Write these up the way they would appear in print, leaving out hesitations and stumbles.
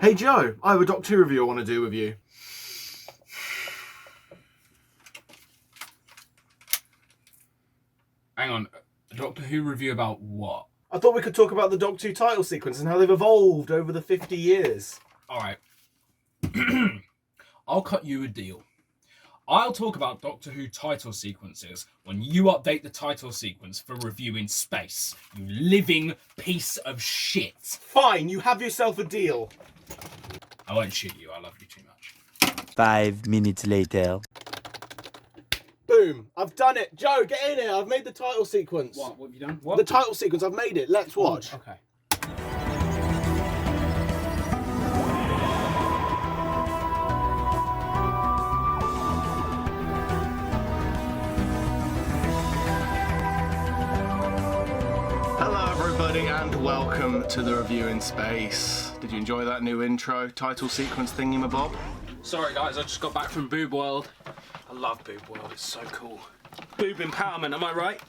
Hey Joe, I have a Doctor Who review I want to do with you. Hang on, a Doctor Who review about what? I thought we could talk about the Doctor Who title sequence and how they've evolved over the 50 years. Alright. I'll cut you a deal. I'll talk about Doctor Who title sequences when you update the title sequence for review in space. You living piece of shit. Fine, you have yourself a deal. I won't shoot you, I love you too much. 5 minutes later. Boom, I've done it. Joe, get in here. I've made the title sequence. What have you done? What? The title sequence, I've made it. Let's watch. Oh, okay. Hello everybody and welcome to the Review in Space. Did you enjoy that new intro title sequence thingamabob? Sorry guys, I just got back from Boob World. I love Boob World, it's so cool. Boob empowerment, am I right?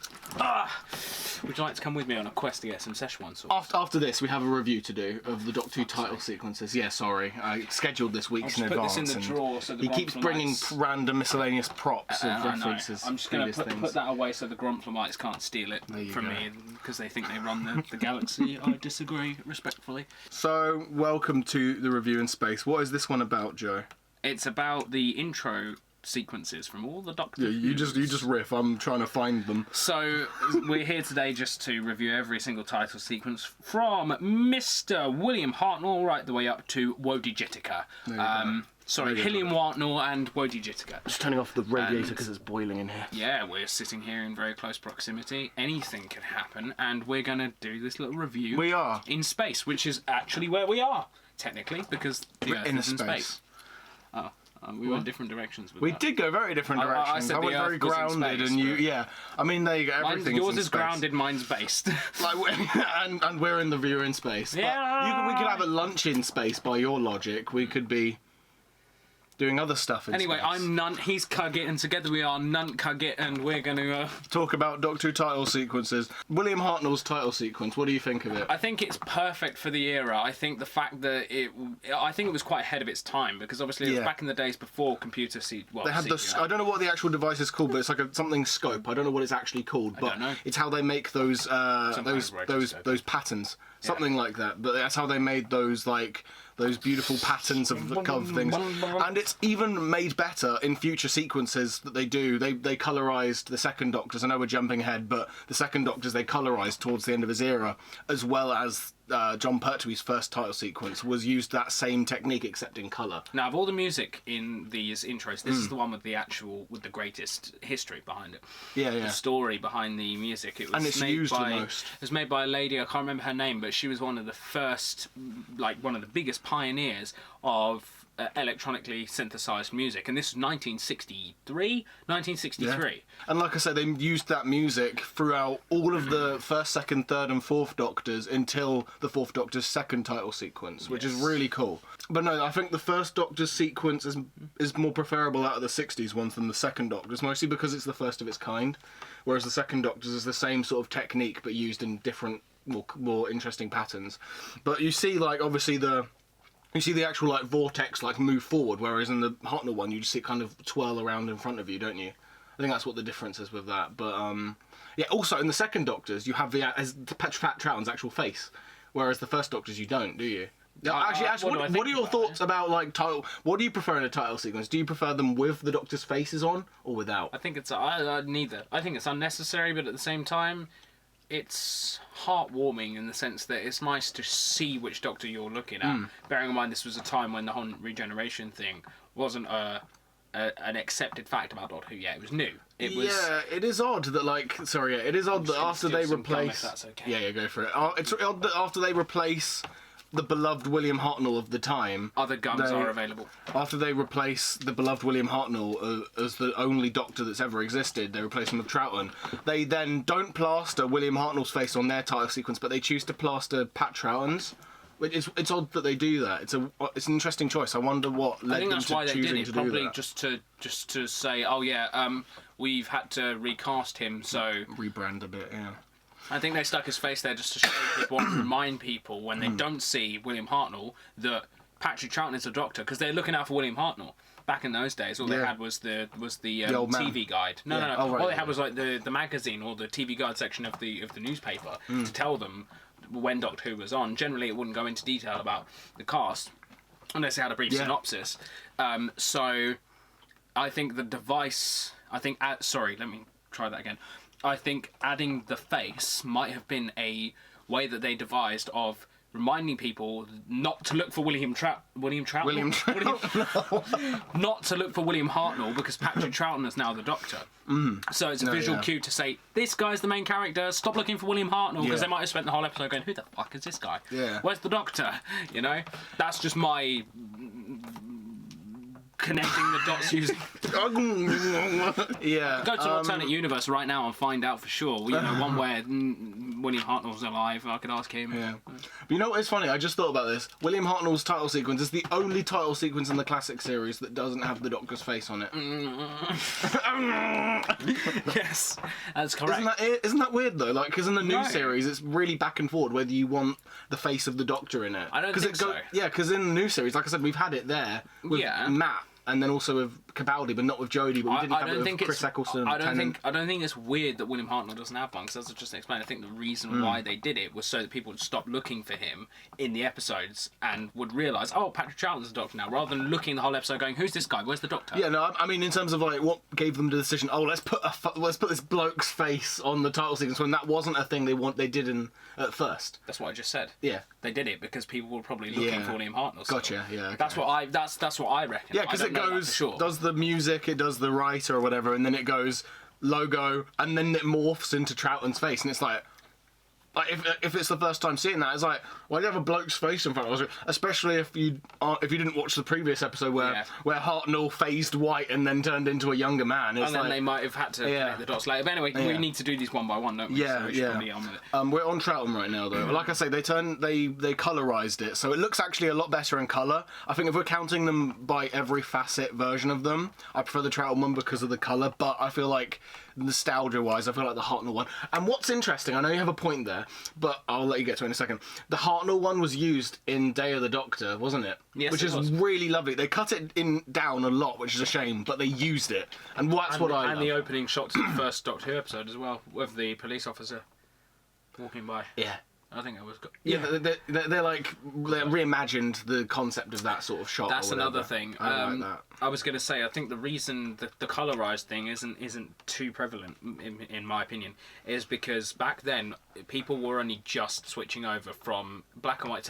Would you like to come with me on a quest to get some Szechuan sauce? After this, we have a review to do of the Doctor Who title sequences. Yeah, sorry, I scheduled this weeks in advance. Put this in the drawer so the he keeps bringing random miscellaneous props of references. I'm just going to put that away so the Gromflamites can't steal it from me because they think they run the galaxy. I disagree respectfully. So, welcome to the Review in Space. What is this one about, Joe? It's about the intro sequences from all the Doctor Who. You just riff. I'm trying to find them. So we're here today just to review every single title sequence from Mr. William Hartnell right the way up to Jodie Whittaker. Sorry, Hilliam Hartnell and Jodie Whittaker. Just turning off the radiator because it's boiling in here. Yeah, we're sitting here in very close proximity. Anything can happen, and we're going to do this little review. We are in space, which is actually where we are technically because the Earth is in space. Oh. We went different directions with that. Did go very different directions. I went very grounded, and you, I mean, there you go. Everything's yours in is space. Grounded, mine's based. and we're in the View in Space. Yeah. We could have a lunch in space by your logic. We could be doing other stuff in anyway, space. I'm Nunt, he's Cuggit, and together we are Nunt Cuggit, and we're going to talk about Doctor Who title sequences. William Hartnell's title sequence. What do you think of it? I think it's perfect for the era. I think the fact that I think it was quite ahead of its time because obviously it was back in the days before computer they had I don't know what the actual device is called, but it's like something scope. I don't know what it's actually called, but it's how they make those patterns, something like that. But that's how they made those those beautiful patterns of the cover things. And it's even made better in future sequences that they do. They colorised the second Doctors. I know we're jumping ahead, but the second Doctors they colorised towards the end of his era, as well as John Pertwee's first title sequence was used that same technique except in colour. Now, of all the music in these intros, this is the one with the greatest history behind it. The story behind the music. It was and it's used the most. It was made by a lady, I can't remember her name, but she was one of the first, one of the biggest pioneers of electronically synthesized music, and this was 1963. And like I said, they used that music throughout all of the first, second, third and fourth Doctors until the fourth Doctor's second title sequence, which is really cool. But no, I think the first Doctor's sequence is more preferable out of the 60s ones than the second Doctor's, mostly because it's the first of its kind, whereas the second Doctor's is the same sort of technique but used in different more interesting patterns. But you see obviously you see the actual vortex move forward, whereas in the Hartnell one you just see it kind of twirl around in front of you, don't you? I think that's what the difference is with that. But also in the second Doctors you have the Pat Troughton's actual face, whereas the first Doctors you don't, do you? Actually, what are your thoughts about title? What do you prefer in a title sequence? Do you prefer them with the Doctors' faces on or without? I think it's neither. I think it's unnecessary, but at the same time, it's heartwarming in the sense that it's nice to see which Doctor you're looking at. Bearing in mind this was a time when the whole regeneration thing wasn't an accepted fact about Doctor Who yet. It was new. It is odd that it is odd that after they replace... That's okay. Yeah, go for it. It's odd that after they replace the beloved William Hartnell of the time... Other guns are available. After they replace the beloved William Hartnell as the only Doctor that's ever existed, they replace him with Troughton. They then don't plaster William Hartnell's face on their title sequence, but they choose to plaster Pat Troughton's. It's odd that they do that. It's an interesting choice. I wonder what led them to choosing to do that. I think that's why they did it. Probably just to say, we've had to recast him, so... Rebrand a bit, yeah. I think they stuck his face there just to show people and remind people when they don't see William Hartnell that Patrick Troughton is the Doctor, because they're looking out for William Hartnell. Back in those days, all they had was the old man. TV guide. No. Oh, right, all they had was like the magazine or the TV guide section of the newspaper to tell them when Doctor Who was on. Generally, it wouldn't go into detail about the cast unless they had a brief synopsis. So, I think the device. Sorry, let me try that again. I think adding the face might have been a way that they devised of reminding people not to look for William Hartnell, not to look for William Hartnell, because Patrick Troughton is now the Doctor. So it's a visual cue to say, this guy's the main character, stop looking for William Hartnell, because they might have spent the whole episode going, who the fuck is this guy? Yeah. Where's the Doctor? You know? That's just my connecting the dots using... Yeah. Go to an alternate universe right now and find out for sure. You know, one where William Hartnell's alive. I could ask him. Yeah. But you know what is funny? I just thought about this. William Hartnell's title sequence is the only title sequence in the classic series that doesn't have the Doctor's face on it. Yes, that's correct. Isn't that weird though? Like, because in the new series, it's really back and forward whether you want the face of the Doctor in it. I don't think so. Yeah, because in the new series, like I said, we've had it there with Matt. And then also with Picaldi, but not with Jodie. But we didn't have it with Chris Eccleston. I don't think it's weird that William Hartnell doesn't have one. Because as I just explained, I think the reason why they did it was so that people would stop looking for him in the episodes and would realise, oh, Patrick Troughton's the Doctor now, rather than looking the whole episode going, who's this guy? Where's the Doctor? Yeah, no, I mean in terms of like what gave them the decision. Oh, let's put this bloke's face on the title sequence when that wasn't a thing they did at first. That's what I just said. Yeah, they did it because people were probably looking for William Hartnell. Gotcha. Yeah, okay. That's what I reckon. Yeah, because it goes does the music, it does the writer or whatever, and then it goes logo, and then it morphs into Troughton's face, and it's like if it's the first time seeing that, it's like, why do you have a bloke's face in front of us? Especially if you didn't watch the previous episode where Hartnell phased white and then turned into a younger man. It's and then they might have had to connect the dots later. But anyway, we need to do these one by one, don't we? Yeah, so we should be on with it. We're on Troughton right now, though. Like I say, they colorized it, so it looks actually a lot better in color. I think if we're counting them by every facet version of them, I prefer the Troughton one because of the color. But I feel like nostalgia-wise, I feel like the Hartnell one. And what's interesting, I know you have a point there, but I'll let you get to it in a second. The Hartnell one was used in Day of the Doctor, wasn't it? Yes, which is really lovely. They cut it down a lot, which is a shame, but they used it, and that's what I love. And the opening shots of the first Doctor Who episode as well, with the police officer walking by. Yeah. I think it was... They're reimagined the concept of that sort of shot. That's another thing. I like that. I was going to say, I think the reason the colorized thing isn't too prevalent, in my opinion, is because back then people were only just switching over from black and white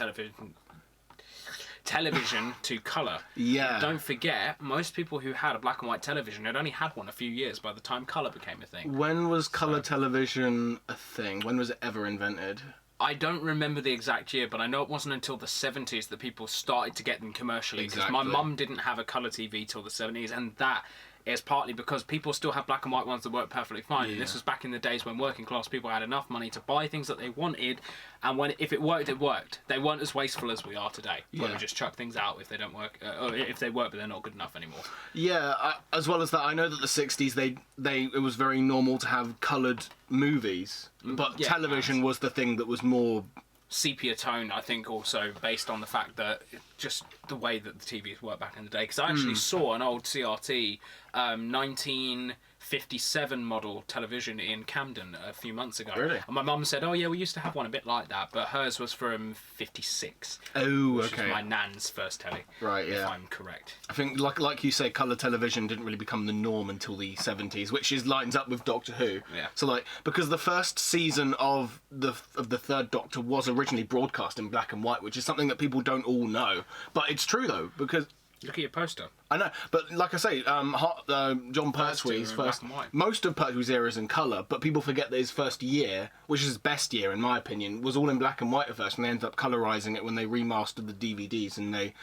television to colour. Yeah. Don't forget, most people who had a black and white television had only had one a few years by the time colour became a thing. When was colour television a thing? When was it ever invented? I don't remember the exact year, but I know it wasn't until the 70s that people started to get them commercially. Because my mum didn't have a colour TV till the 70s, and that is partly because people still have black and white ones that work perfectly fine. Yeah. This was back in the days when working class people had enough money to buy things that they wanted, and if it worked, it worked. They weren't as wasteful as we are today. Where we just chuck things out if they don't work, or if they work but they're not good enough anymore. Yeah, as well as that, I know that the 60s it was very normal to have coloured movies, but television was the thing that was more sepia tone, I think, also based on the fact that just the way that the TVs worked back in the day. Because I actually saw an old CRT 1957 model television in Camden a few months ago. Really? And my mum said, oh yeah, we used to have one a bit like that, but hers was from 56. Oh, which is my nan's first telly. Right, yeah. If I'm correct. I think, like you say, colour television didn't really become the norm until the 70s, which lines up with Doctor Who. Yeah. So, because the first season of the third Doctor was originally broadcast in black and white, which is something that people don't all know. But it's true, though, because... Look at your poster. I know, but like I say, John Pertwee's first... Most of Pertwee's era is in colour, but people forget that his first year, which is his best year in my opinion, was all in black and white at first, and they ended up colorising it when they remastered the DVDs and they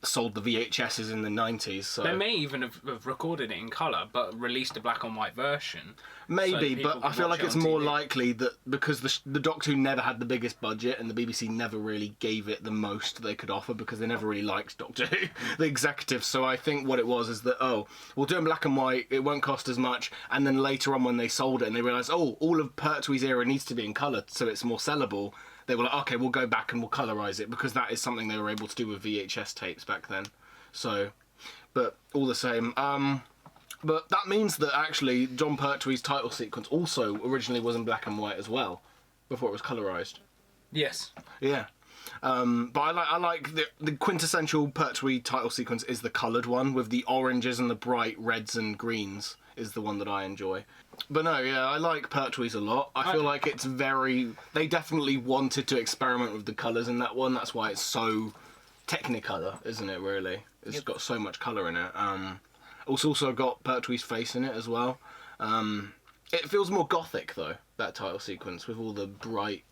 sold the VHSs in the 90s. So they may even have recorded it in colour, but released a black and white version. Maybe, so but I feel like it's more likely that because the Doctor Who never had the biggest budget and the BBC never really gave it the most they could offer because they never really liked Doctor Who, the executives. So I think what it was is that, we'll do it in black and white, it won't cost as much, and then later on when they sold it and they realised, all of Pertwee's era needs to be in colour so it's more sellable, they were like, okay, we'll go back and we'll colorize it, because that is something they were able to do with VHS tapes back then. So, but all the same, but that means that actually Jon Pertwee's title sequence also originally was in black and white as well, before it was colorized. Yes. Yeah. But I like the quintessential Pertwee title sequence is the coloured one with the oranges and the bright reds and greens is the one that I enjoy. But no, yeah, I like Pertwee's a lot. I feel like it's they definitely wanted to experiment with the colours in that one. That's why it's so Technicolor, isn't it, really? It's got so much colour in it. It's also got Pertwee's face in it as well. It feels more gothic, though, that title sequence, with all the bright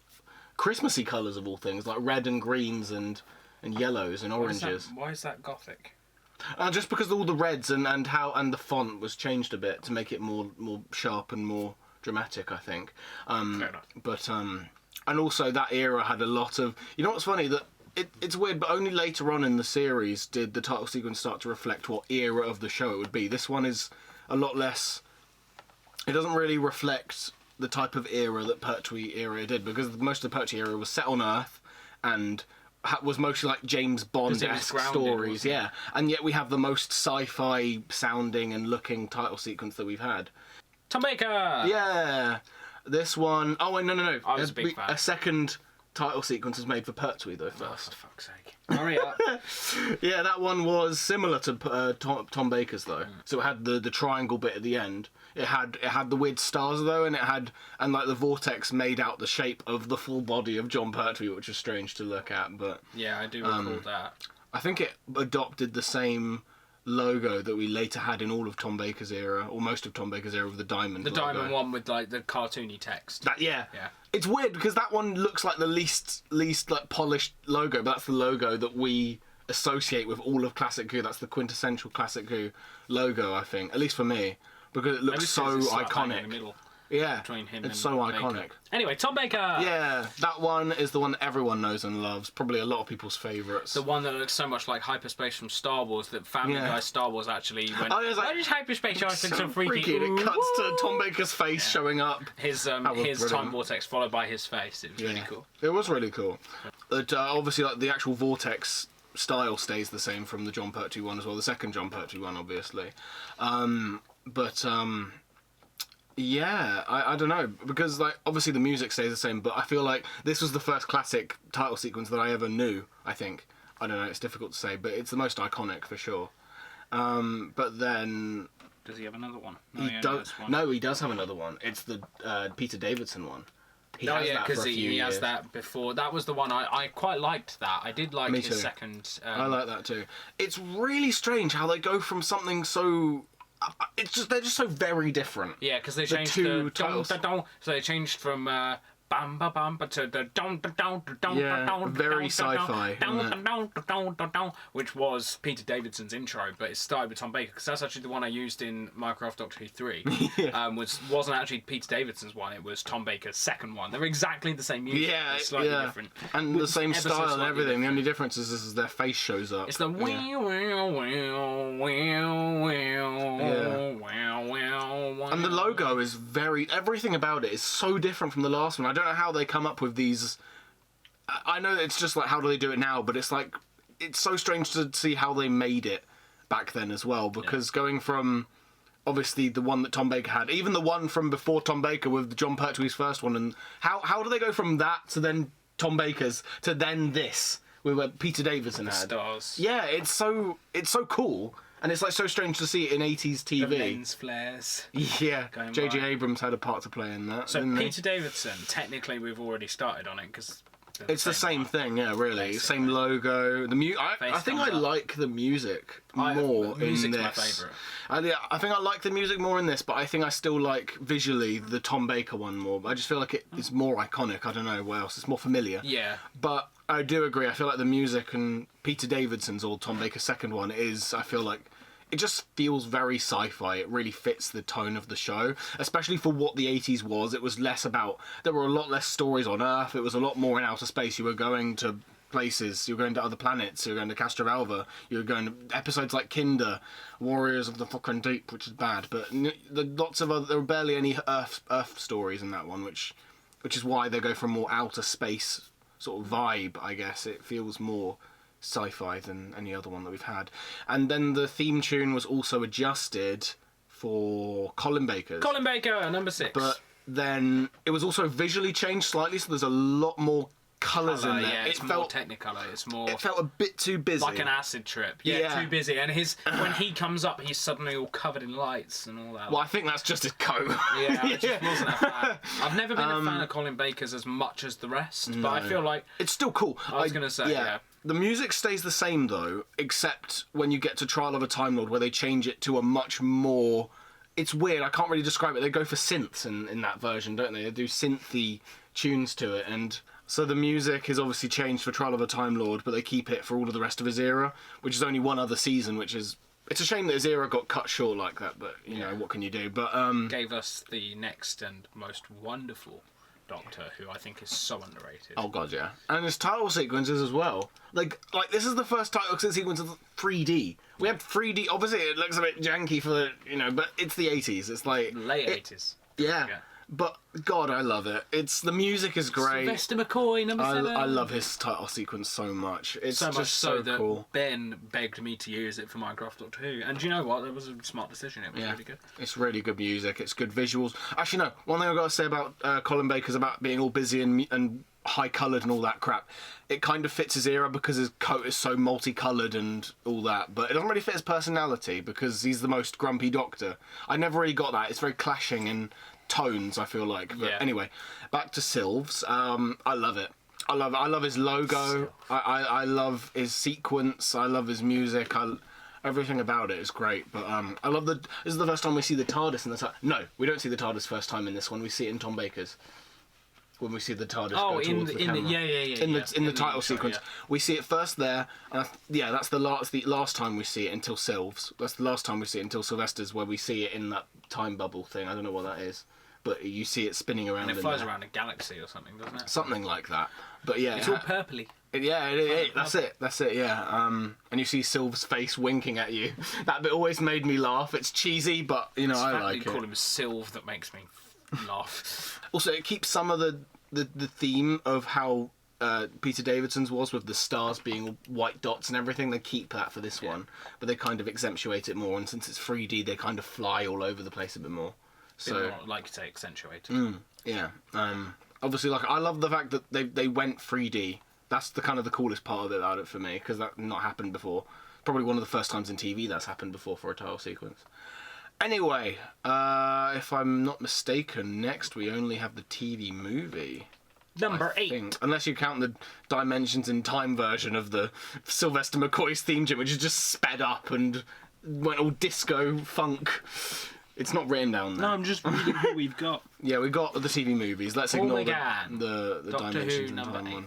Christmassy colours of all things, like red and greens and yellows and oranges. Why is that gothic? Just because all the reds and the font was changed a bit to make it more sharp and more dramatic, I think. Fair enough. But and also that era had a lot of. You know what's funny, that it's weird, but only later on in the series did the title sequence start to reflect what era of the show it would be. This one is a lot less. It doesn't really reflect the type of era that Pertwee era did, because most of the Pertwee era was set on Earth and was mostly like James Bond-esque stories, yeah. And yet we have the most sci-fi sounding and looking title sequence that we've had. Tom Baker! Yeah! This one... Oh, wait, no. I was a big fan. A second title sequence was made for Pertwee, though, first. Oh, for fuck's sake. Hurry up. Yeah, that one was similar to Tom Baker's, though. So it had the triangle bit at the end. It had the weird stars, though, and like the vortex made out the shape of the full body of Jon Pertwee, which is strange to look at. But yeah, I do recall that. I think it adopted the same logo that we later had in all of Tom Baker's era, or most of Tom Baker's era, with the diamond. The logo. diamond one with like the cartoony text. Yeah. Yeah. It's weird because that one looks like the least like polished logo, but that's the logo that we associate with all of Classic Who. That's the quintessential Classic Who logo, I think, at least for me. Because it looks so iconic. In the middle yeah, between him it's and so Baker. iconic. Anyway, Tom Baker! Yeah, that one is the one that everyone knows and loves. Probably a lot of people's favourites. The one that looks so much like hyperspace from Star Wars that Family Guy Star Wars actually went, oh, why does hyperspace always look so freaky? And it cuts to Tom Baker's face showing up. His time vortex followed by his face. It was really cool. It was really cool. But obviously, like, the actual vortex style stays the same from the Jon Pertwee one as well. The second Jon Pertwee one, obviously. Yeah, I don't know, because like obviously the music stays the same, but I feel like this was the first classic title sequence that I ever knew, I think. I don't know, it's difficult to say, but it's the most iconic for sure. But then... Does he have another one? No, he does have another one. It's the Peter Davidson one. Because he has that before. That was the one I quite liked that. I did like his second... I like that too. It's really strange how they go from something so... they're just so very different. Yeah, because they changed the titles. So they changed from bam ba bam to the very sci-fi, which was Peter Davidson's intro, but it started with Tom Baker, because that's actually the one I used in Minecraft Doctor Who 3. Wasn't actually Peter Davidson's one, it was Tom Baker's second one. They're exactly the same music, slightly different, and the same style and everything. Different. The only difference is their face shows up. It's the and the logo is everything about it is so different from the last one. I don't know how they come up with these. I know it's just like, how do they do it now, but it's like, it's so strange to see how they made it back then as well, because going from obviously the one that Tom Baker had, even the one from before Tom Baker with Jon Pertwee's first one, and how do they go from that to then Tom Baker's to then this with what Peter Davidson had? Stars. Yeah, it's so cool. And it's like so strange to see it in 80s TV. The lens flares. Yeah, J.J. Abrams had a part to play in that. So Peter Davidson, technically we've already started on it, because it's the same thing, yeah, really. Basically. Same logo. I think I like the music more in this. Music's my favourite. I think I like the music more in this, but I think I still like visually the Tom Baker one more. I just feel like it's more iconic. I don't know what else. It's more familiar. Yeah. But I do agree. I feel like the music and Peter Davidson's or Tom Baker's second one is, I feel like, it just feels very sci-fi. It really fits the tone of the show, especially for what the 80s was. It was less about... There were a lot less stories on Earth. It was a lot more in outer space. You were going to places. You were going to other planets. You were going to Castrovalva. You were going to episodes like Kinder, Warriors of the fucking Deep, which is bad. But there were barely any Earth stories in that one, which is why they go for more outer space sort of vibe, I guess. It feels more sci-fi than any other one that we've had. And then the theme tune was also adjusted for Colin Baker's. Colin Baker, number 6. But then it was also visually changed slightly, so there's a lot more colours in there. Yeah, it's more Technicolor. It's more. It felt a bit too busy. Like an acid trip. Yeah, too busy. And when he comes up, he's suddenly all covered in lights and all that. Well, I think that's just his coat. Yeah, I just wasn't a fan. I've never been a fan of Colin Baker's as much as the rest, but I feel like it's still cool. I was going to say, yeah. The music stays the same though, except when you get to Trial of a Time Lord, where they change it to a much more. It's weird. I can't really describe it. They go for synths in that version, don't they? They do synthy tunes to it, and so the music is obviously changed for Trial of a Time Lord, but they keep it for all of the rest of his era, which is only one other season. Which is it's a shame that his era got cut short like that. But you know what can you do? But gave us the next and most wonderful Doctor, who I think is so underrated. Oh god, yeah, and his title sequences as well. Like this is the first title sequence of 3D. We had 3D. Obviously, it looks a bit janky for but it's the 80s. It's like late 80s. Yeah. But God, I love it. The music is great. Sylvester McCoy, number 7. I love his title sequence so much. It's so just much so that cool. Ben begged me to use it for Minecraft Doctor Who, and do you know what? That was a smart decision. It was really good. It's really good music. It's good visuals. Actually, no. One thing I've got to say about Colin Baker's about being all busy and high-coloured and all that crap. It kind of fits his era because his coat is so multicoloured and all that, but it doesn't really fit his personality because he's the most grumpy Doctor. I never really got that. It's very clashing in tones, I feel like. But anyway, back to Sylves. I love it. I love his logo. I love his sequence. I love his music. Everything about it is great. But I love this is the first time we see the TARDIS in the No, we don't see the TARDIS first time in this one. We see it in Tom Baker's. When we see the TARDIS go towards the camera. In the title sequence. We see it first there. That's the last time we see it until Sylves. That's the last time we see it until Sylvester's, where we see it in that time bubble thing. I don't know what that is. But you see it spinning around. And it flies around a galaxy or something, doesn't it? Something like that. But yeah. It's all purpley. That's it, yeah. And you see Sylve's face winking at you. That bit always made me laugh. It's cheesy, but, I like it. You call him Sylve that makes me laugh. Also, it keeps some of the theme of how Peter Davidson's was with the stars being all white dots and everything. They keep that for this one, but they kind of accentuate it more. And since it's 3D, they kind of fly all over the place a bit more. So, like you say, accentuated. Yeah. Obviously, I love the fact that they went 3D. That's the kind of the coolest part of it about it for me, because that not happened before. Probably one of the first times in TV that's happened before for a title sequence. Anyway, if I'm not mistaken, next we only have the TV movie. Number 8. Unless you count the Dimensions in Time version of the Sylvester McCoy's theme tune, which is just sped up and went all disco funk. It's not written down there. No, I'm just reading who we've got. Yeah, we've got the TV movies. Let's ignore the Doctor Dimensions Who, in number Time 8. one.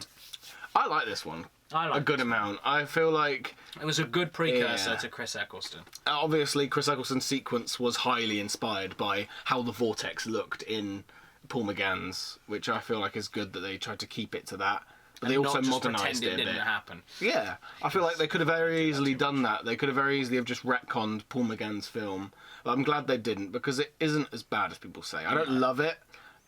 I like this one. I like a good amount. I feel like it was a good precursor to Chris Eccleston. Obviously, Chris Eccleston's sequence was highly inspired by how the Vortex looked in Paul McGann's, which I feel like is good that they tried to keep it to that. But they also modernised it a bit. Didn't happen. Yeah, I feel like they could have very easily done that. They could have very easily have just retconned Paul McGann's film. But I'm glad they didn't, because it isn't as bad as people say. I don't love it,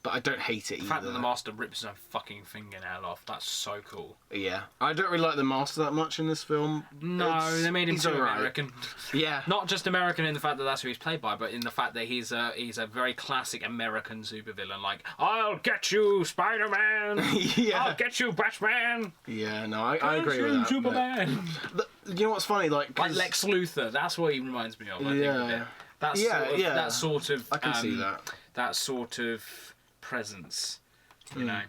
but I don't hate it either. The fact that the Master rips his own fucking fingernail off, that's so cool. Yeah. I don't really like the Master that much in this film. No, they made him too American. Yeah. Not just American in the fact that that's who he's played by, but in the fact that he's a very classic American supervillain. Like, I'll get you, Spider-Man! Yeah. I'll get you, Batman! Yeah, no, I agree with that. Superman! You know what's funny? Like Lex Luthor, that's what he reminds me of. I think, that sort of... I can see that. That sort of presence, you know.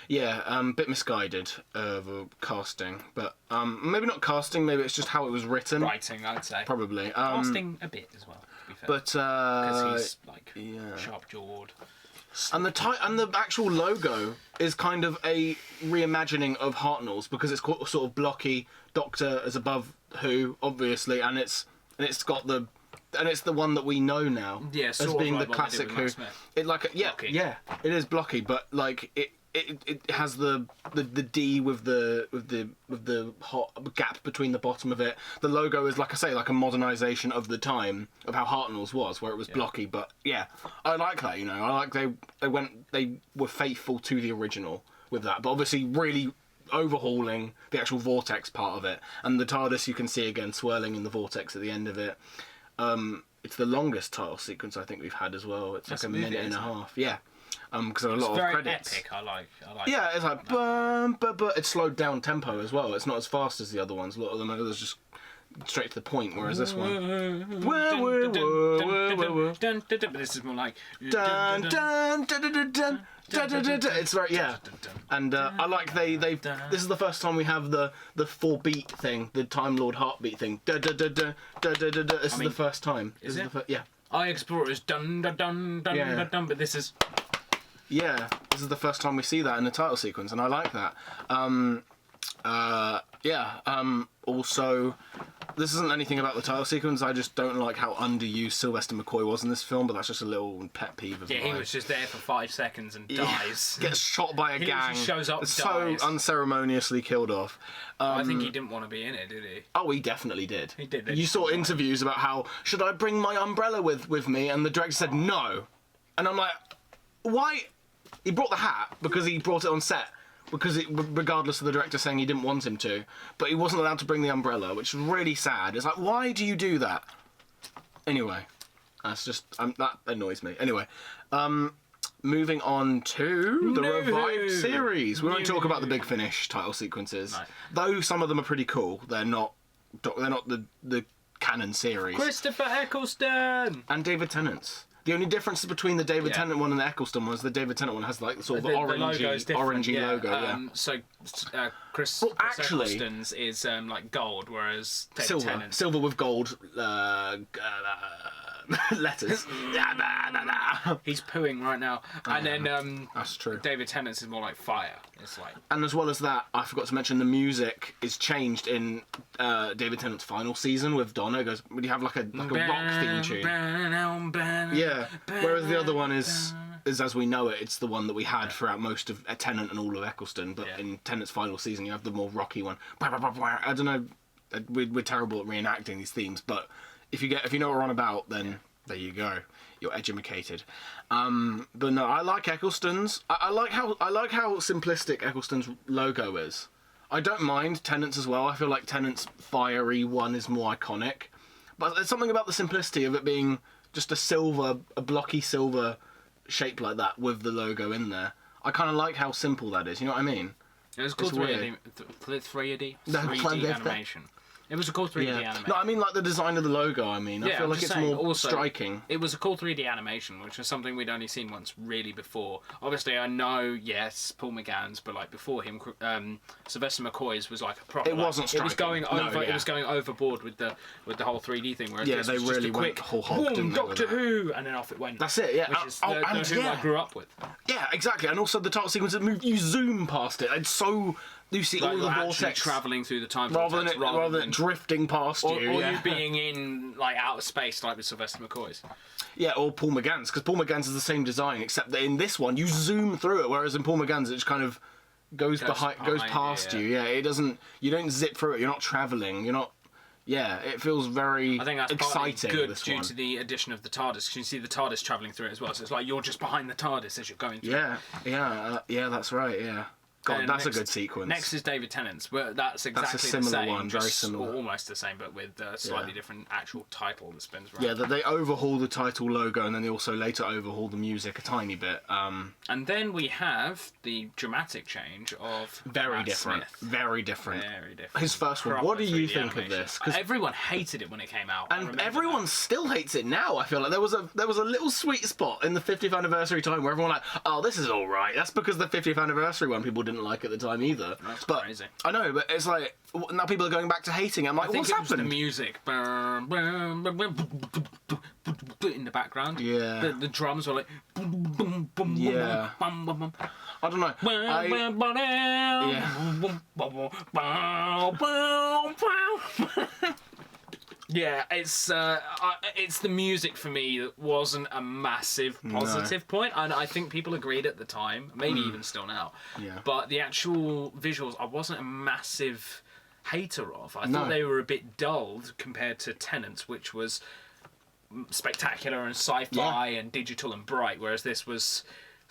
Yeah, bit misguided of casting, but maybe not casting. Maybe it's just how it was written. Writing, I'd say. Probably casting a bit as well. To be fair. But because he's like sharp-jawed. And the actual logo is kind of a reimagining of Hartnell's, because it's sort of blocky. Doctor as above Who, obviously, and it's got the. And it's the one that we know now as being the classic Who. It is blocky, but like it has the D with the hot gap between the bottom of it. The logo is, like I say, like a modernisation of the time of how Hartnell's was, where it was blocky. But yeah, I like that. I like they were faithful to the original with that, but obviously really overhauling the actual vortex part of it, and the TARDIS you can see again swirling in the vortex at the end of it. It's the longest title sequence I think we've had as well. It's like a minute and a half. Yeah. Because there are a lot of credits. Epic. I like. Yeah, it's like but it's slowed down tempo as well. It's not as fast as the other ones. A lot of them are just straight to the point, whereas this one. But this is more like. It's very and I like they. This is the first time we have the 4-beat thing, the Time Lord heartbeat thing. This is the first time. Is it? Yeah. I Explorers dun dun dun dun dun dun, but this is. Yeah, this is the first time we see that in the title sequence, and I like that. Also, this isn't anything about the title sequence. I just don't like how underused Sylvester McCoy was in this film, but that's just a little pet peeve of mine. Yeah, he was just there for 5 seconds and dies. Gets shot by a gang. He shows up, so unceremoniously killed off. I think he didn't want to be in it, did he? Oh, he definitely did. He did. You saw interviews about how, should I bring my umbrella with me? And the director said no. And I'm like, why? He brought the hat because he brought it on set. Because regardless of the director saying he didn't want him to. But he wasn't allowed to bring the umbrella, which is really sad. It's like, why do you do that? Anyway, that's just, that annoys me. Anyway, moving on to the revived series. We won't talk about the Big Finish title sequences. No. Though some of them are pretty cool. They're not the canon series. Christopher Eccleston! And David Tennant's. The only difference between the David Tennant one and the Eccleston one is the David Tennant one has like sort of orangey logo. So Chris Eccleston's is like gold, whereas David Tennant's silver with gold letters. He's pooing right now, and then that's true. David Tennant's is more like fire. It's like, and as well as that, I forgot to mention the music is changed in David Tennant's final season with Donna. It goes, would you have like a rock theme tune? Yeah. Whereas the other one is as we know it, it's the one that we had throughout most of Tennant and all of Eccleston. But in Tennant's final season, you have the more rocky one. I don't know. We're terrible at reenacting these themes, but if you know what we're on about, then there you go. You're educated. But no, I like Eccleston's. I like how simplistic Eccleston's logo is. I don't mind Tennant's as well. I feel like Tennant's fiery one is more iconic. But there's something about the simplicity of it being just a blocky silver shape like that with the logo in there. I kind of like how simple that is. You know what I mean? It was called 3D animation. It was a cool 3D animation. No, I mean like the design of the logo, I feel like it's more striking. It was a cool 3D animation, which was something we'd only seen once really before. Obviously, I know, yes, Paul McGann's, but like before him, Sylvester McCoy's was like a proper... It wasn't striking. It was going overboard with the whole 3D thing, whereas this they was really just a quick, boom, Doctor Who, and then off it went. That's it, yeah. Which is the Who I grew up with. Yeah, exactly. And also the title sequence that moved, you zoom past it. It's so... You see all the vortex travelling through the time rather than drifting past or you being in like outer space, like with Sylvester McCoy's. Yeah, or Paul McGann's, because Paul McGann's is the same design, except that in this one you zoom through it, whereas in Paul McGann's it just kind of goes past you. Yeah, it doesn't. You don't zip through it. You're not travelling. You're not. Yeah, it feels very exciting. I think that's good due to the addition of the TARDIS, because you see the TARDIS travelling through it as well. So it's like you're just behind the TARDIS as you're going through. Yeah, that's right. Yeah. God, that's a good sequence. Next is David Tennant's, but that's exactly a similar the same. One, very similar. Almost the same, but with a slightly different actual title that spins around. Yeah, that they overhaul the title logo, and then they also later overhaul the music a tiny bit. And then we have the dramatic change of Very different. Very different. His first one. What do you think of this? Everyone hated it when it came out. And everyone still hates it now, I feel like. There was a little sweet spot in the 50th anniversary time where everyone like, oh, this is alright. That's because the 50th anniversary one people didn't like at the time either. That's crazy. I know, but it's like now people are going back to hating it. I'm like, what's happened? The music in the background. Yeah. The drums were like. Yeah. I don't know. Yeah, it's the music for me that wasn't a massive positive point, and I think people agreed at the time, maybe even still now. Yeah. But the actual visuals, I wasn't a massive hater of. I thought they were a bit dulled compared to Tennant's, which was spectacular and sci-fi and digital and bright, whereas this was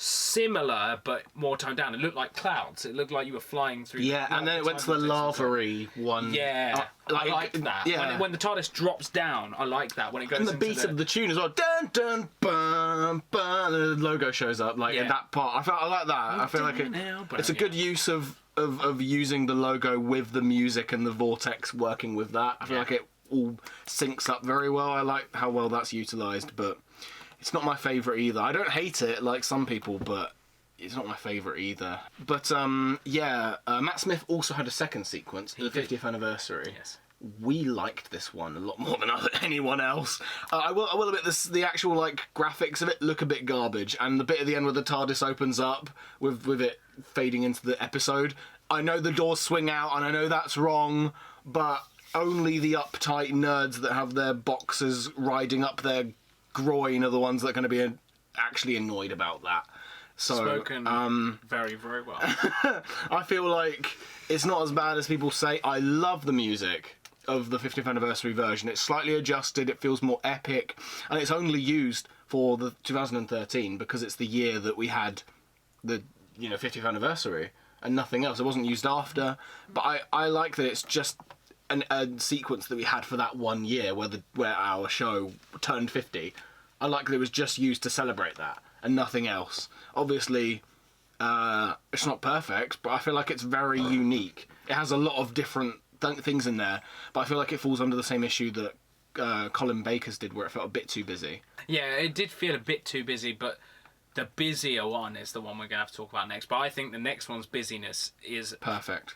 similar but more toned down. It looked like clouds. It looked like you were flying through. Yeah, and then it went to the lava-y one. Yeah, I like that. Yeah. When the TARDIS drops down, I like that. When it goes And the into beat of the tune as well. Dun dun bum bum. The logo shows up in that part. I like that. I feel like it's a good use of using the logo with the music and the vortex working with that. I feel like it all syncs up very well. I like how well that's utilised, but it's not my favourite either. I don't hate it like some people, but it's not my favourite either. But Matt Smith also had a second sequence, the 50th anniversary. Yes. We liked this one a lot more than anyone else. I will admit the actual graphics of it look a bit garbage, and the bit at the end where the TARDIS opens up with it fading into the episode. I know the doors swing out, and I know that's wrong, but only the uptight nerds that have their boxes riding up their groin are the ones that are going to be actually annoyed about that. So, spoken very, very well. I feel like it's not as bad as people say. I love the music of the 50th anniversary version. It's slightly adjusted, it feels more epic, and it's only used for the 2013 because it's the year that we had the 50th anniversary and nothing else. It wasn't used after, but I like that it's just a sequence that we had for that one year where our show turned 50. I like that it was just used to celebrate that and nothing else. Obviously, it's not perfect, but I feel like it's very unique. It has a lot of different things in there, but I feel like it falls under the same issue that Colin Baker's did, where it felt a bit too busy. Yeah, it did feel a bit too busy, but the busier one is the one we're going to have to talk about next. But I think the next one's busyness is Perfect.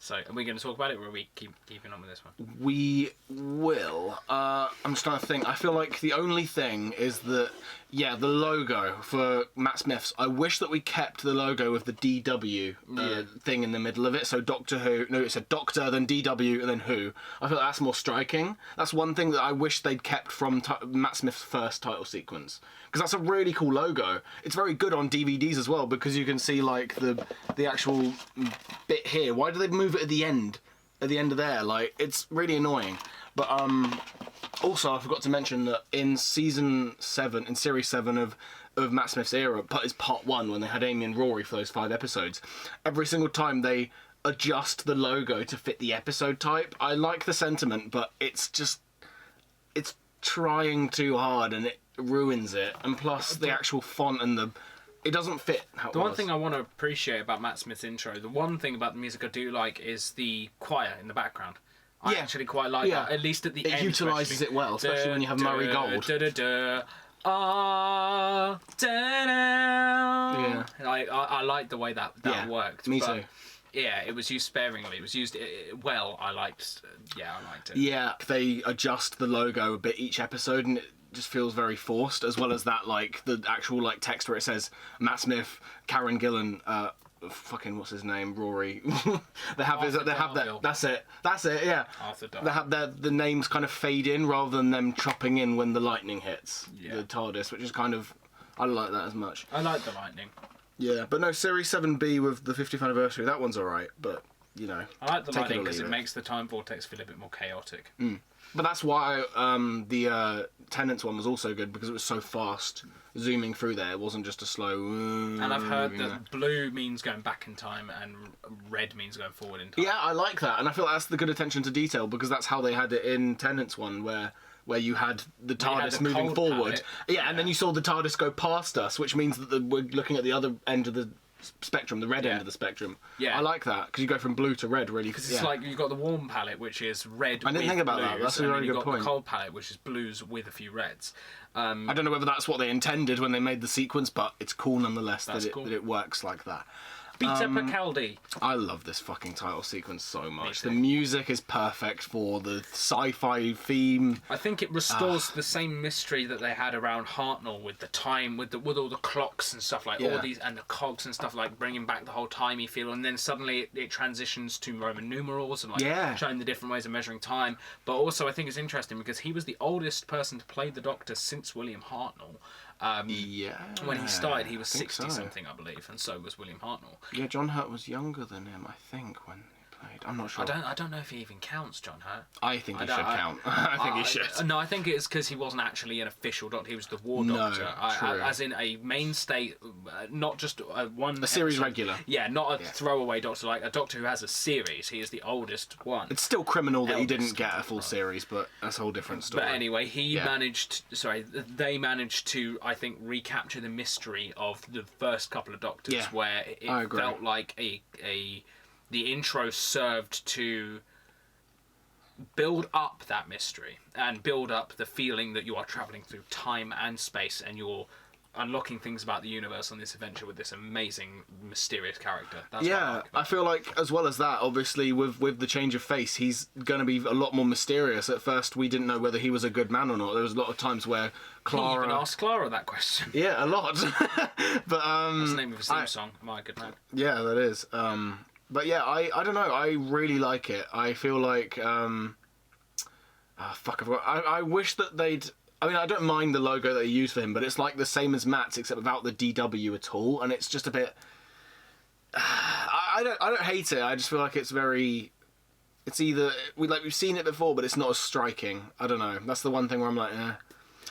So, are we going to talk about it, or are we keeping on with this one? We will. I'm just trying to think. I feel like the only thing is that, the logo for Matt Smith's. I wish that we kept the logo with the DW thing in the middle of it. So Doctor Who. No, it said Doctor, then DW, and then Who. I feel like that's more striking. That's one thing that I wish they'd kept from Matt Smith's first title sequence. Because that's a really cool logo. It's very good on DVDs as well, because you can see the actual bit here. Why do they move it at the end? At the end of there, it's really annoying. But also I forgot to mention that in series 7 of Matt Smith's era, is part 1 when they had Amy and Rory for those 5 episodes. Every single time they adjust the logo to fit the episode type. I like the sentiment, but it's trying too hard and it ruins it. And plus the actual font and it doesn't fit how it The one was. thing I want to appreciate about Matt Smith's intro, the one thing about the music I do like is the choir in the background. I actually quite like that, at least at the end. It utilises it well, especially when you have Murray Gold. I like the way that worked. Me but, too. Yeah, it was used sparingly. It was used well. I liked it. Yeah, they adjust the logo a bit each episode, and it just feels very forced. As well as that, the actual text where it says Matt Smith, Karen Gillan, fucking what's his name, Rory. they have that. That's it. Yeah. Arthur They have the names kind of fade in rather than them chopping in when the lightning hits the TARDIS, which is kind of I don't like that as much. I like the lightning. Yeah, but no, Series 7B with the 50th anniversary, that one's alright, but, I like the lightning because it makes the time vortex feel a bit more chaotic. But that's why the Tennant's one was also good, because it was so fast, zooming through there. It wasn't just a slow... and I've heard that blue means going back in time and red means going forward in time. Yeah, I like that, and I feel that's the good attention to detail, because that's how they had it in Tennant's one, where you had the TARDIS moving forward. And then you saw the TARDIS go past us, which means that we're looking at the other end of the spectrum, the red end of the spectrum. Yeah, I like that, because you go from blue to red, really. Because it's you've got the warm palette, which is red. I didn't think about that. That's a very good point. You've got the cold palette, which is blues with a few reds. I don't know whether that's what they intended when they made the sequence, but it's cool nonetheless that it works like that. Peter Picaldi. I love this fucking title sequence so much. The music is perfect for the sci-fi theme. I think it restores the same mystery that they had around Hartnell with the time, with all the clocks and stuff all these, and the cogs and stuff, bringing back the whole timey feel. And then suddenly it transitions to Roman numerals and showing the different ways of measuring time. But also I think it's interesting because he was the oldest person to play the Doctor since William Hartnell. When he started, he was 60-something, I believe, and so was William Hartnell. Yeah, John Hurt was younger than him, I think, when he played? I'm not sure. I don't know if he even counts John Hurt. I think he should count. I think he should. No, I think it's because he wasn't actually an official doctor. He was the war doctor. True. As in a mainstay, not just one... A series episode. regular. Yeah, not a throwaway doctor, like a doctor who has a series. He is the oldest one. It's still criminal that he Eldest didn't get a full series, but that's a whole different story. But anyway, they managed to, I think, recapture the mystery of the first couple of Doctors, where it felt like the intro served to build up that mystery and build up the feeling that you are travelling through time and space and you're unlocking things about the universe on this adventure with this amazing, mysterious character. That's I feel like, as well as that, obviously, with the change of face, he's going to be a lot more mysterious. At first, we didn't know whether he was a good man or not. There was a lot of times where Clara... He even asked Clara that question. Yeah, a lot. But that's the name of his theme song, Am I a Good Man? Yeah, that is. But yeah, I don't know. I really like it. I feel like... I wish that they'd... I mean, I don't mind the logo that he used for him, but it's like the same as Matt's, except without the DW at all, and it's just a bit... I don't hate it. I just feel like it's very... It's either... We've seen it before, but it's not as striking. I don't know. That's the one thing where I'm like, eh.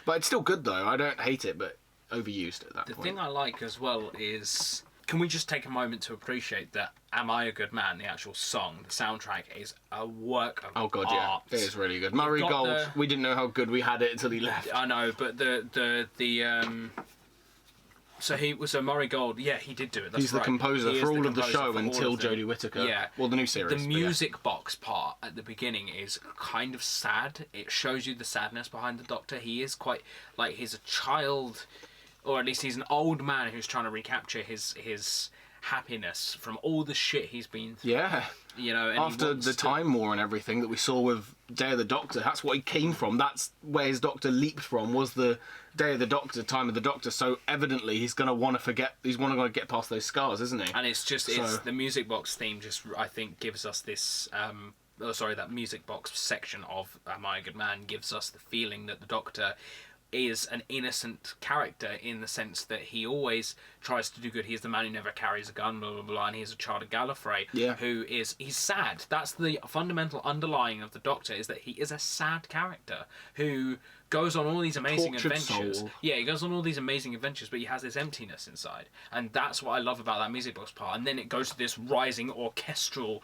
But it's still good, though. I don't hate it, but overused at that point. The thing I like as well is... Can we just take a moment to appreciate that Am I a Good Man, the actual song, the soundtrack, is a work of art. Oh, God, yeah. It is really good. Murray Gold, we didn't know how good we had it until he left. I know, but So Murray Gold, yeah, he did do it. That's He's the composer for all of the show until Jodie Whittaker. Yeah. Well, the new series. The music box part at the beginning is kind of sad. It shows you the sadness behind the Doctor. He is quite, like, he's a child... Or at least he's an old man who's trying to recapture his happiness from all the shit he's been through. Yeah. You know, and after the Time War and everything that we saw with Day of the Doctor, that's what he came from. That's where his Doctor leaped from, was the Day of the Doctor, Time of the Doctor. So evidently he's going to want to forget, he's want to get past those scars, isn't he? And it's just, it's the music box theme just, I think, gives us this... that music box section of Am I a Good Man gives us the feeling that the Doctor is an innocent character in the sense that he always tries to do good. He's the man who never carries a gun, blah, blah, blah, and he's a child of Gallifrey he's sad. That's the fundamental underlying of the Doctor, is that he is a sad character who goes on all these amazing adventures. Soul. Yeah, he goes on all these amazing adventures, but he has this emptiness inside. And that's what I love about that music box part. And then it goes to this rising orchestral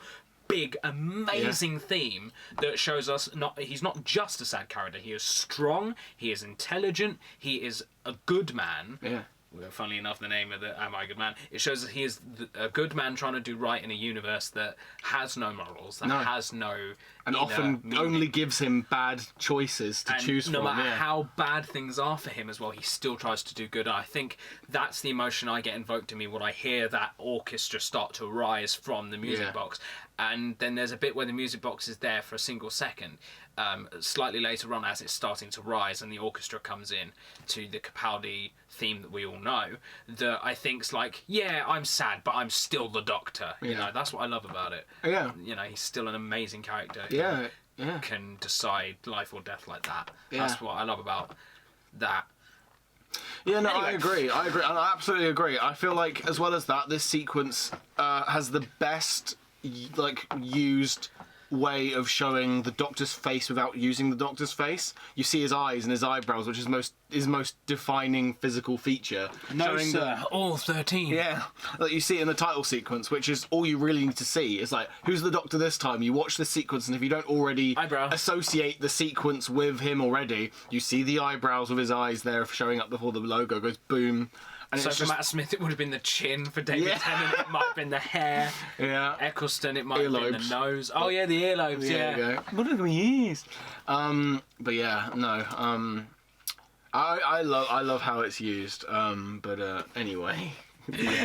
big, amazing theme that shows us he's not just a sad character. He is strong, he is intelligent, he is a good man. Yeah. Funnily enough, the name of the Am I a Good Man? It shows that he is a good man trying to do right in a universe that has no morals, that has no... And often meaning. Only gives him bad choices to choose from. No matter how bad things are for him as well, he still tries to do good. And I think that's the emotion I get invoked in me when I hear that orchestra start to rise from the music box. And then there's a bit where the music box is there for a single second. Slightly later on, as it's starting to rise and the orchestra comes in to the Picaldi theme that we all know, that I think's like, yeah, I'm sad, but I'm still the Doctor. You know, that's what I love about it. Yeah. You know, he's still an amazing character. Yeah. Can decide life or death like that. Yeah. That's what I love about that. Yeah, no, Anyway. I agree, and I absolutely agree. I feel like, as well as that, this sequence has the best, used way of showing the Doctor's face without using the Doctor's face. You see his eyes and his eyebrows, which is his most defining physical feature. No, sir. All 13. Yeah, like you see it in the title sequence, which is all you really need to see. It's like, who's the Doctor this time? You watch the sequence, and if you don't already associate the sequence with him already, you see the eyebrows with his eyes there showing up before the logo goes boom. And so for Matt Smith, it would have been the chin. For David Tennant, it might have been the hair. Yeah. Eccleston, it might have been the nose. Oh yeah, the earlobes. Yeah. What are my ears? But yeah, no. I love how it's used. But anyway.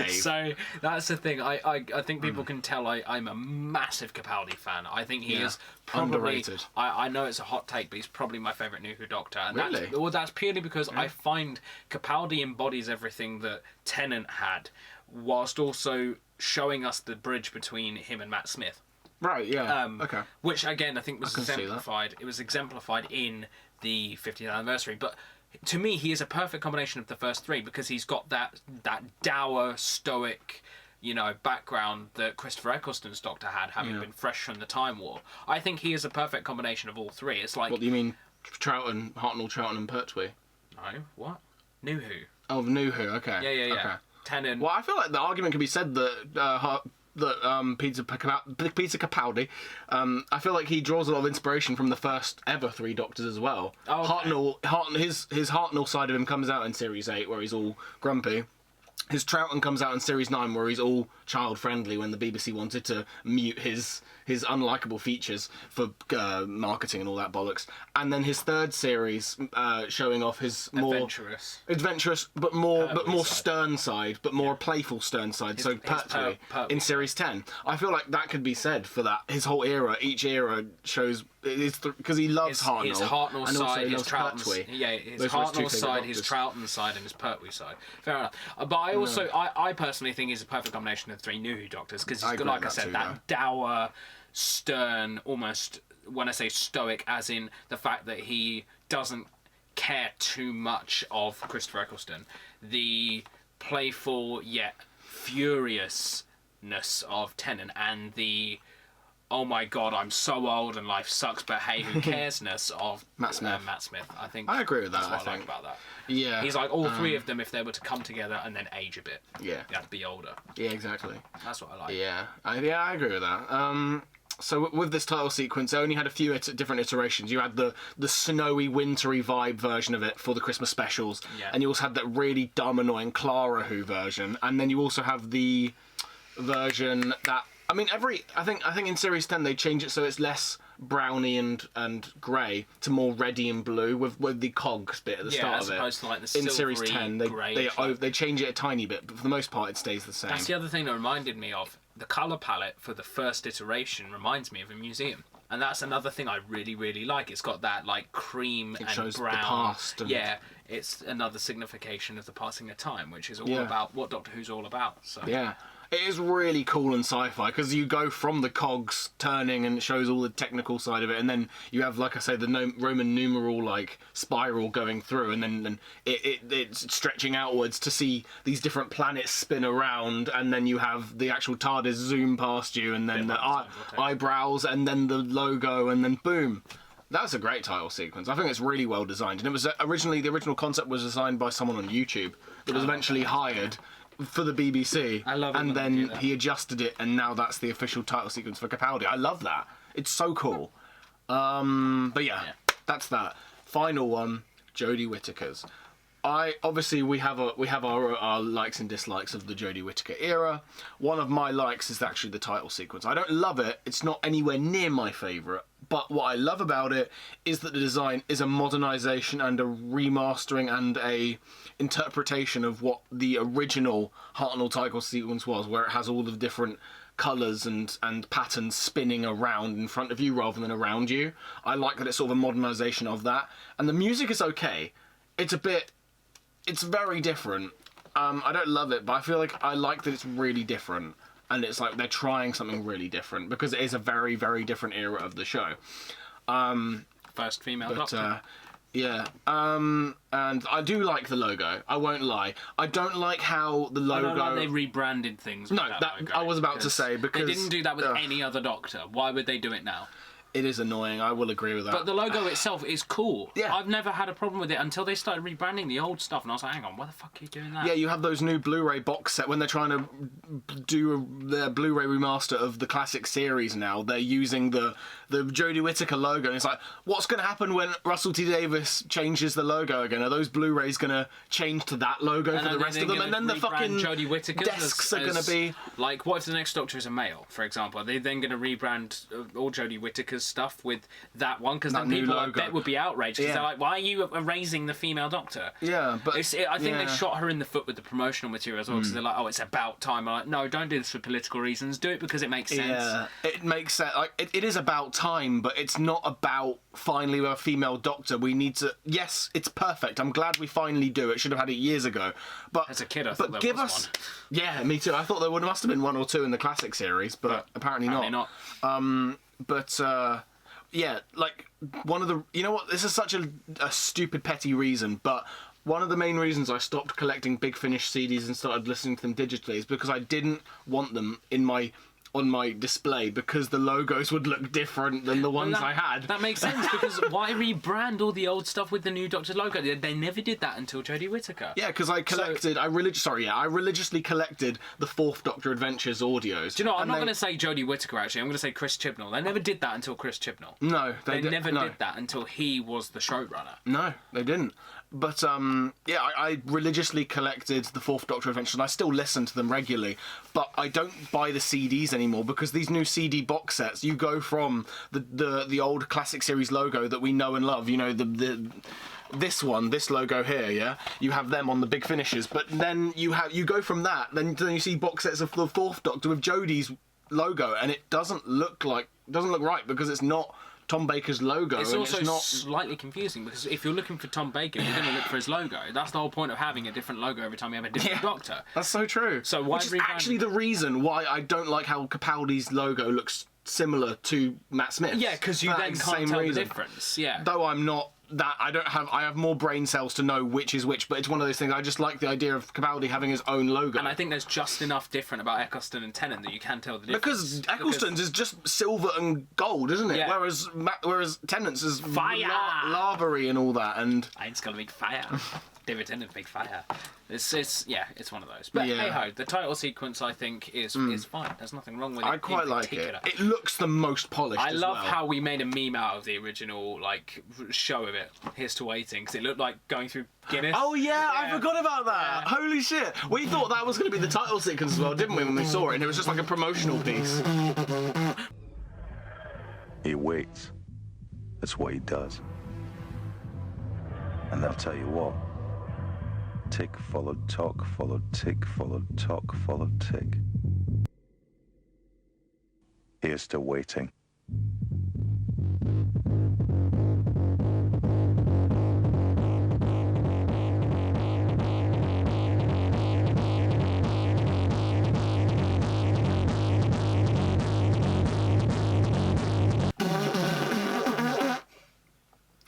So that's the thing. I think people can tell I'm a massive Capaldi fan. I think he is probably underrated. I know it's a hot take, but he's probably my favourite New Who Doctor. And really? That's purely because I find Capaldi embodies everything that Tennant had, whilst also showing us the bridge between him and Matt Smith. Right. Yeah. Okay. Which again I think was exemplified. It was exemplified in the 50th anniversary, but. To me, he is a perfect combination of the first three because he's got that dour, stoic background that Christopher Eccleston's Doctor had, having been fresh from the Time War. I think he is a perfect combination of all three. It's like... What do you mean, Hartnell, Troughton and Pertwee? No, what? New Who. Oh, New Who, okay. Yeah. Okay. Tennant. Well, I feel like the argument can be said that Peter Capaldi, I feel like he draws a lot of inspiration from the first ever three Doctors as well. Oh, okay. His Hartnell side of him comes out in Series 8 where he's all grumpy. His Troughton comes out in Series 9 where he's all child-friendly when the BBC wanted to mute his unlikable features for marketing and all that bollocks. And then his third series showing off his more... Adventurous, but more stern side, but more playful stern side. So Pertwee in Series 10. I feel like that could be said for that. His whole era, each era shows... Because he loves Hartnell. His Hartnell side, his Pertwee. Yeah, his Hartnell side, his Troughton side, and his Pertwee side. Fair enough. But I personally think he's a perfect combination of three New Who Doctors, because he's got, like I said, that dour, stern, almost, when I say stoic, as in the fact that he doesn't care too much of Christopher Eccleston. The playful yet furiousness of Tennant, and the oh my god, I'm so old and life sucks, but hey, who cares-ness of Matt Smith. I think I agree with that. That's what I like about that. Yeah. He's like all three of them, if they were to come together and then age a bit. Yeah. You have to be older. Yeah, exactly. That's what I like. Yeah. I agree with that. So with this title sequence, it only had a few different iterations. You had the snowy, wintry vibe version of it for the Christmas specials, and you also had that really dumb, annoying Clara Who version, and then you also have the version that... I mean, I think in Series 10 they change it so it's less browny and grey to more reddy and blue with the cogs bit at the start of it. As opposed to like the in Series 10, grey. they change it a tiny bit, but for the most part it stays the same. That's the other thing that reminded me of. The colour palette for the first iteration reminds me of a museum. And that's another thing I really, really like. It's got that like cream and shows brown. the past. Yeah, it's another signification of the passing of time, which is all about what Doctor Who's all about. So. Yeah. It is really cool and sci-fi because you go from the cogs turning and it shows all the technical side of it, and then you have, like I say, the Roman numeral like spiral going through, and then it's stretching outwards to see these different planets spin around, and then you have the actual TARDIS zoom past you, and then the eyebrows, and then the logo, and then boom. That's a great title sequence. I think it's really well designed, and it was the original concept was designed by someone on YouTube that was eventually hired for the BBC. I love it. And then he adjusted it, and now that's the official title sequence for Capaldi. I love that. It's so cool. But yeah, that's that. Final one, Jodie Whittaker's. We have our likes and dislikes of the Jodie Whittaker era. One of my likes is actually the title sequence. I don't love it. It's not anywhere near my favourite. But what I love about it is that the design is a modernisation and a remastering and a interpretation of what the original Hartnell title sequence was, where it has all the different colours and patterns spinning around in front of you rather than around you. I like that it's sort of a modernisation of that. And the music is okay. It's very different. I don't love it, but I feel like I like that it's really different. And it's like they're trying something really different because it is a very, very different era of the show. First female Doctor. Yeah. And I do like the logo. I won't lie. I don't like how the logo... I don't like they rebranded things with that logo, I was about to say because... They didn't do that with any other Doctor. Why would they do it now? It is annoying, I will agree with that. But the logo itself is cool. Yeah. I've never had a problem with it until they started rebranding the old stuff, and I was like, hang on, why the fuck are you doing that? Yeah, you have those new Blu-ray box set when they're trying to do their Blu-ray remaster of the classic series now. They're using the Jodie Whittaker logo, and it's like, what's going to happen when Russell T Davies changes the logo again? Are those Blu-rays going to change to that logo for the rest of them? And then the fucking Jodie Whittaker desks are going to be... Like, what if the next Doctor is a male, for example? Are they then going to rebrand all Jodie Whittaker's stuff with that one? Because then people, I bet, would be outraged. Because they're like, why are you erasing the female Doctor? Yeah, but... I think they shot her in the foot with the promotional material as well, because they're like, oh, it's about time. I'm like, no, don't do this for political reasons. Do it because it makes sense. Yeah, it makes sense. Like, it is about time, but it's not about finally with a female Doctor. We need to... Yes, it's perfect. I'm glad we finally do. It should have had it years ago. But as a kid, I thought there was one. Yeah, me too. I thought there must have been one or two in the classic series, but apparently not. Yeah, like, one of the... You know what? This is such a stupid, petty reason, but one of the main reasons I stopped collecting Big Finish CDs and started listening to them digitally is because I didn't want them on my display because the logos would look different than the ones I had. That makes sense, because why rebrand all the old stuff with the new Doctor logo? They never did that until Jodie Whittaker. Yeah, because I religiously collected the Fourth Doctor Adventures audios. Do you know, I'm not going to say Jodie Whittaker, actually. I'm going to say Chris Chibnall. They never did that until Chris Chibnall. No, they never did that until he was the showrunner. No, they didn't. But, I religiously collected the Fourth Doctor Adventures, and I still listen to them regularly, but I don't buy the CDs anymore, because these new CD box sets, you go from the old classic series logo that we know and love, you know, this logo here, yeah? You have them on the Big Finishes, but then you go from that, then you see box sets of the Fourth Doctor with Jodie's logo, and it doesn't look right, because it's not Tom Baker's logo. It's also not slightly confusing, because if you're looking for Tom Baker, you're going to look for his logo. That's the whole point of having a different logo every time you have a different Doctor. That's so true. So why Which is actually the reason why I don't like how Capaldi's logo looks similar to Matt Smith's. Yeah, because you then can't tell the difference. Yeah. Though I'm not that, I have more brain cells to know which is which, but it's one of those things, I just like the idea of Capaldi having his own logo. And I think there's just enough different about Eccleston and Tennant that you can tell the difference. Because Eccleston's is just silver and gold, isn't it? Yeah. Whereas Tennant's is Fire! lava-y and all that, and... Mine's gonna make fire. David Tennant make fire. It's one of those. But hey ho, the title sequence I think is fine. There's nothing wrong with it. I quite like it. It looks the most polished. I love how we made a meme out of the original show of it. Here's to waiting, because it looked like going through Guinness. Oh yeah, I forgot about that. Yeah. Holy shit! We thought that was going to be the title sequence as well, didn't we? When we saw it, and it was just like a promotional piece. He waits. That's what he does. And I'll tell you what. Tick followed tock, followed tick, followed tock, followed tick. Here's to waiting.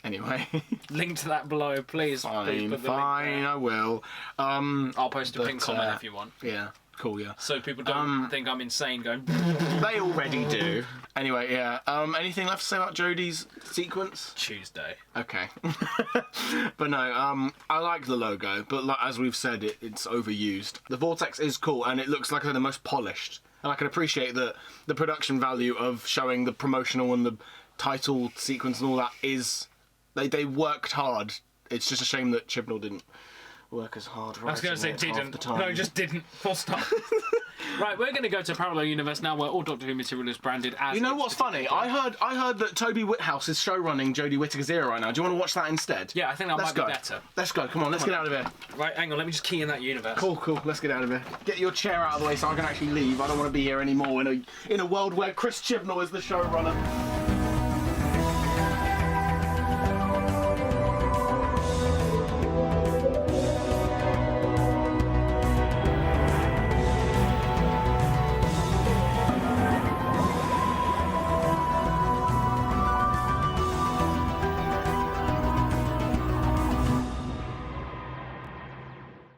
Anyway. Link to that below, please. Fine, put the fine, link I will. I'll post a pinned comment if you want. Yeah, cool, yeah. So people don't think I'm insane going... They already do. Anyway, yeah. Anything left to say about Jodie's sequence? Tuesday. Okay. But no, I like the logo, but as we've said, it's overused. The Vortex is cool, and it looks like they're the most polished. And I can appreciate that the production value of showing the promotional and the title sequence and all that is... They worked hard. It's just a shame that Chibnall didn't work as hard. I was going to say didn't. No, just didn't. Full stop. Right, we're going to go to a parallel universe now where all Doctor Who material is branded as... You know what's funny? I heard that Toby Whithouse is showrunning Jodie Whittaker's era right now. Do you want to watch that instead? Yeah, I think that might be better. Let's go. Come on, let's get out of here. Right, hang on. Let me just key in that universe. Cool. Let's get out of here. Get your chair out of the way so I can actually leave. I don't want to be here anymore in a world where Chris Chibnall is the showrunner.